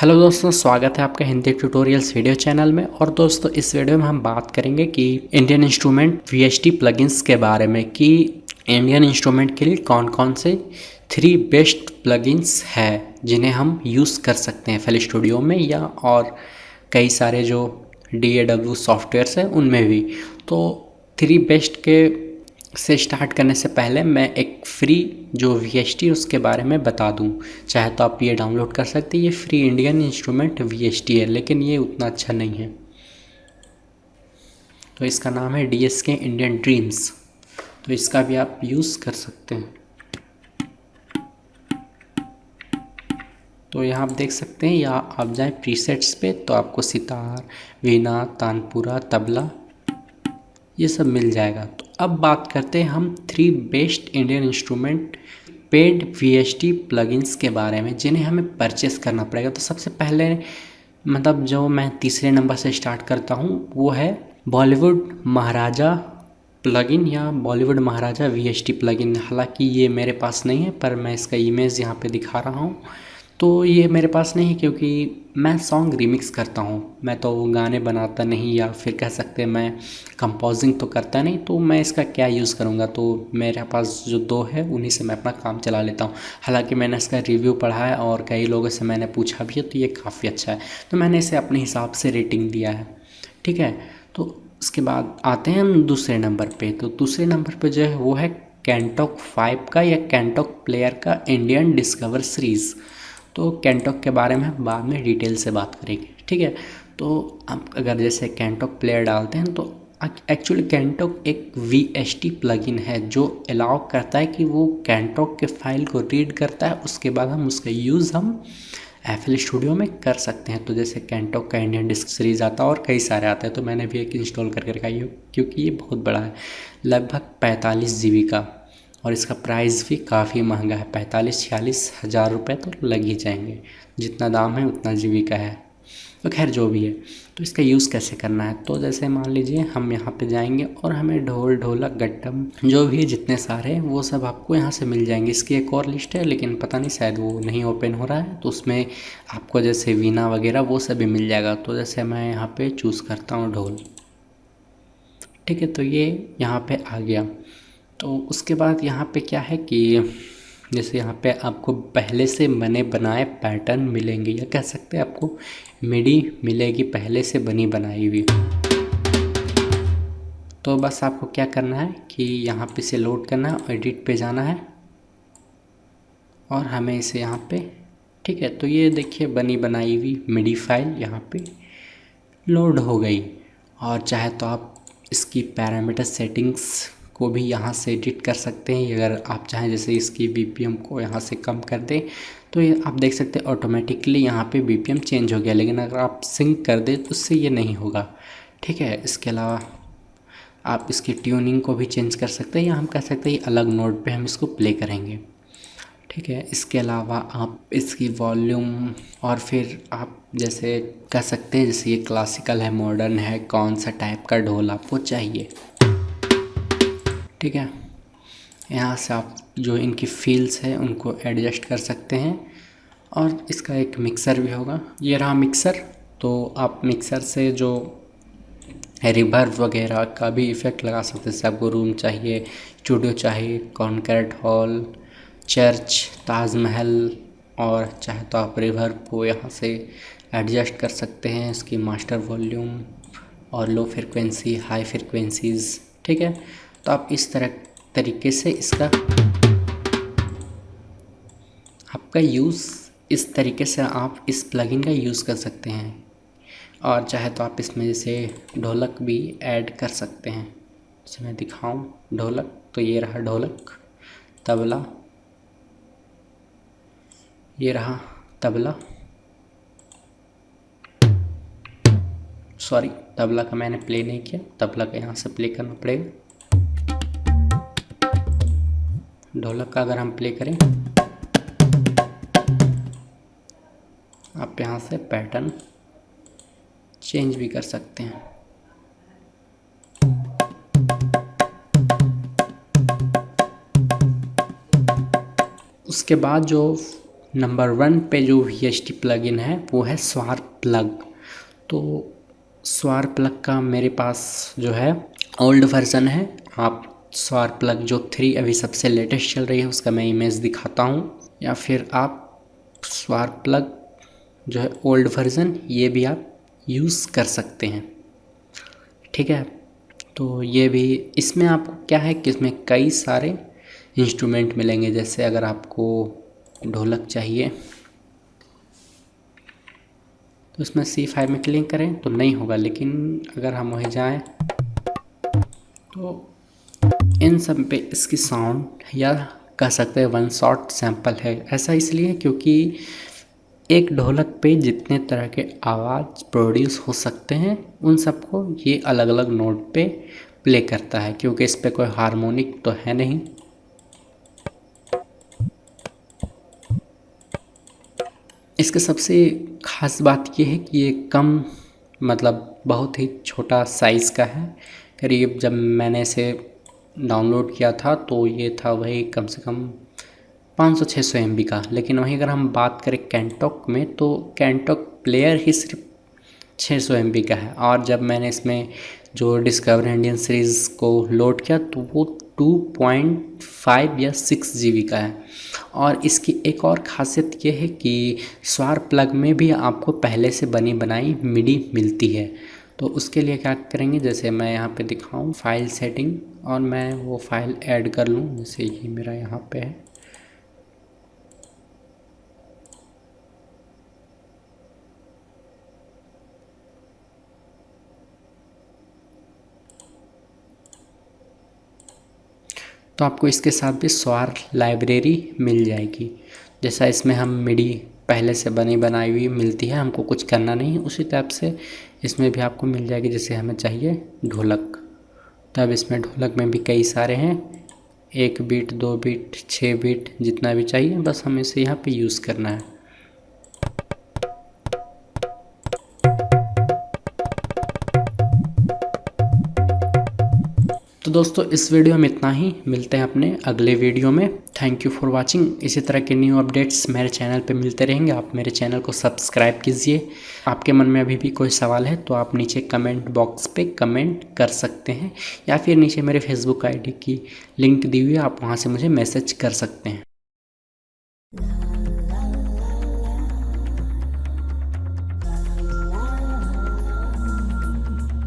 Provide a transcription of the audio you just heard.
Hello दोस्तों, स्वागत है आपका हिंदी ट्यूटोरियल्स वीडियो चैनल में। और दोस्तों, इस वीडियो में हम बात करेंगे कि इंडियन इंस्ट्रूमेंट वीएसटी प्लगइन्स के बारे में कि इंडियन इंस्ट्रूमेंट के लिए कौन कौन से 3 बेस्ट प्लगइन्स है जिन्हें हम यूज़ कर सकते हैं FL स्टूडियो में या और कई सारे जो DAW सॉफ्टवेयर्स हैं उनमें भी। तो 3 बेस्ट के से स्टार्ट करने से पहले मैं एक फ्री जो VST उसके बारे में बता दूं। चाहे तो आप ये डाउनलोड कर सकते हैं। ये फ्री इंडियन इंस्ट्रूमेंट VST है, लेकिन ये उतना अच्छा नहीं है। तो इसका नाम है DSK इंडियन ड्रीम्स। तो इसका भी आप यूज़ कर सकते हैं। तो यहाँ आप देख सकते हैं, या आप जाएँ प्रीसेट्स पे तो आपको सितार, वीणा, तानपुरा, तबला ये सब मिल जाएगा। तो अब बात करते हैं हम 3 best Indian instrument paid VST plugins के बारे में जिन्हें हमें परचेस करना पड़ेगा। तो सबसे पहले मतलब जो मैं तीसरे नंबर से स्टार्ट करता हूँ वो है बॉलीवुड महाराजा प्लगइन या बॉलीवुड महाराजा VST प्लगइन। हालांकि ये मेरे पास नहीं है, पर मैं इसका इमेज यहाँ पे दिखा रहा हूँ। तो ये मेरे पास नहीं है क्योंकि मैं सॉन्ग रिमिक्स करता हूँ, मैं तो गाने बनाता नहीं, या फिर कह सकते हैं मैं कंपोजिंग तो करता नहीं। तो मैं इसका क्या यूज़ करूँगा। तो मेरे पास जो 2 है उन्हीं से मैं अपना काम चला लेता हूँ। हालांकि मैंने इसका रिव्यू पढ़ा है और कई लोगों से मैंने पूछा भी है, तो ये काफ़ी अच्छा है। तो मैंने इसे अपने हिसाब से रेटिंग दिया है, ठीक है। तो उसके बाद आते हैं हम दूसरे नंबर पे। तो दूसरे नंबर पे जो है वो है कैंटोक 5 का या कैंटोक प्लेयर का इंडियन डिस्कवर सीरीज़। तो कैंटोक के बारे में हम बाद में डिटेल से बात करेंगे, ठीक है। तो आप अगर जैसे कैंटोक प्लेयर डालते हैं तो एक्चुअली कैंटोक एक VST प्लगइन है जो अलाउ करता है कि वो कैंटोक के फाइल को रीड करता है, उसके बाद हम उसका यूज़ हम FL स्टूडियो में कर सकते हैं। तो जैसे कैंटोक का इंडियन डिस्क सीरीज़ आता है और कई सारे आते हैं, तो मैंने भी एक इंस्टॉल करके रखा है क्योंकि ये बहुत बड़ा है, लगभग 45 GB का। और इसका प्राइस भी काफ़ी महंगा है, 45-46 हज़ार रुपये तो लग ही जाएंगे। जितना दाम है उतना GB का है। तो खैर जो भी है, तो इसका यूज़ कैसे करना है। तो जैसे मान लीजिए हम यहाँ पे जाएंगे और हमें ढोल, ढोलक, गट्टम जो भी जितने सारे वो सब आपको यहाँ से मिल जाएंगे। इसकी एक और लिस्ट है, लेकिन पता नहीं शायद वो नहीं ओपन हो रहा है। तो उसमें आपको जैसे वीणा वगैरह वो सब भी मिल जाएगा। तो जैसे मैं यहाँ पर चूज़ करता हूँ ढोल, ठीक है। तो ये यहाँ पर आ गया। तो उसके बाद यहाँ पे क्या है कि जैसे यहाँ पे आपको पहले से बने बनाए पैटर्न मिलेंगे, या कह सकते हैं आपको मिडी मिलेगी पहले से बनी बनाई हुई। तो बस आपको क्या करना है कि यहाँ पे से लोड करना है, एडिट पे जाना है और हमें इसे यहाँ पे, ठीक है। तो ये देखिए बनी बनाई हुई मिडी फाइल यहाँ पे लोड हो गई। और चाहे तो आप इसकी पैरामीटर सेटिंग्स को भी यहाँ से एडिट कर सकते हैं। अगर आप चाहें जैसे इसकी BPM को यहाँ से कम कर दें तो ये आप देख सकते हैं ऑटोमेटिकली यहाँ पे BPM चेंज हो गया। लेकिन अगर आप सिंक कर दें तो उससे ये नहीं होगा, ठीक है। इसके अलावा आप इसकी ट्यूनिंग को भी चेंज कर सकते हैं, या हम कह सकते हैं अलग नोट पे हम इसको प्ले करेंगे, ठीक है। इसके अलावा आप इसकी वॉल्यूम, और फिर आप जैसे कह सकते हैं जैसे ये क्लासिकल है, मॉडर्न है, कौन सा टाइप का ढोल आपको चाहिए, ठीक है। यहाँ से आप जो इनकी फील्स है उनको एडजस्ट कर सकते हैं। और इसका एक मिक्सर भी होगा, ये रहा मिक्सर। तो आप मिक्सर से जो रिवर्ब वगैरह का भी इफ़ेक्ट लगा सकते हैं। जैसे आपको रूम चाहिए, स्टूडियो चाहिए, कॉन्कर्ट हॉल, चर्च, ताजमहल, और चाहे तो आप रिवर्ब को यहाँ से एडजस्ट कर सकते हैं, इसकी मास्टर वॉल्यूम और लो फ्रिक्वेंसी, हाई फ्रिक्वेंसीज़, ठीक है। तो आप इस तरीके से इसका आपका यूज़, इस तरीके से आप इस प्लगइन का यूज़ कर सकते हैं। और चाहे तो आप इसमें जैसे ढोलक भी ऐड कर सकते हैं। जैसे मैं दिखाऊं ढोलक, तो ये रहा ढोलक, तबला, ये रहा तबला, सॉरी तबला का मैंने प्ले नहीं किया, तबला का यहाँ से प्ले करना पड़ेगा। ढोलक का अगर हम प्ले करें, आप यहाँ से पैटर्न चेंज भी कर सकते हैं। उसके बाद जो नंबर 1 पे जो VST प्लगइन है वो है स्वार्प प्लग। तो स्वार्प प्लग का मेरे पास जो है ओल्ड वर्जन है। आप स्वार्प प्लग जो 3 अभी सबसे लेटेस्ट चल रही है उसका मैं इमेज दिखाता हूँ, या फिर आप स्वार्प प्लग जो है ओल्ड वर्जन ये भी आप यूज़ कर सकते हैं। ठीक है, तो ये भी, इसमें आपको क्या है कि इसमें कई सारे इंस्ट्रूमेंट मिलेंगे। जैसे अगर आपको ढोलक चाहिए तो इसमें C5 में क्लिक करें तो नहीं होगा, लेकिन अगर हम वहीं जाएं तो इन सब पे इसकी साउंड या कह सकते हैं वन शॉट सैंपल है। ऐसा इसलिए क्योंकि एक ढोलक पे जितने तरह के आवाज़ प्रोड्यूस हो सकते हैं उन सबको ये अलग अलग नोट पे प्ले करता है, क्योंकि इस पे कोई हार्मोनिक तो है नहीं। इसके सबसे ख़ास बात ये है कि ये कम, मतलब बहुत ही छोटा साइज़ का है। करीब जब मैंने इसे डाउनलोड किया था तो ये था वही कम से कम 500-600 MB का। लेकिन वहीं अगर हम बात करें कैंटोक में तो कैंटोक प्लेयर ही सिर्फ 600 MB का है, और जब मैंने इसमें जो डिस्कवर इंडियन सीरीज़ को लोड किया तो वो 2.5 या 6 GB का है। और इसकी एक और ख़ासियत ये है कि स्वार्प प्लग में भी आपको पहले से बनी बनाई मिडी मिलती है। तो उसके लिए क्या करेंगे, जैसे मैं यहाँ पे दिखाऊँ फाइल सेटिंग, और मैं वो फाइल ऐड कर लूँ, जैसे ये मेरा यहाँ पे है। तो आपको इसके साथ भी स्वार लाइब्रेरी मिल जाएगी। जैसा इसमें हम मिडी पहले से बनी बनाई हुई मिलती है, हमको कुछ करना नहीं है, उसी टाइप से इसमें भी आपको मिल जाएगी। जैसे हमें चाहिए ढोलक, तब इसमें ढोलक में भी कई सारे हैं, 1 बीट 2 बीट 6 बीट जितना भी चाहिए, बस हमें इसे यहाँ पे यूज़ करना है। तो दोस्तों इस वीडियो में इतना ही, मिलते हैं अपने अगले वीडियो में। Thank you for watching. इसी तरह के न्यू अपडेट्स मेरे चैनल पे मिलते रहेंगे। आप मेरे चैनल को सब्सक्राइब कीजिए। आपके मन में अभी भी कोई सवाल है तो आप नीचे कमेंट बॉक्स पे कमेंट कर सकते हैं, या फिर नीचे मेरे फेसबुक ID की लिंक दी हुई है, आप वहाँ से मुझे मैसेज कर सकते हैं।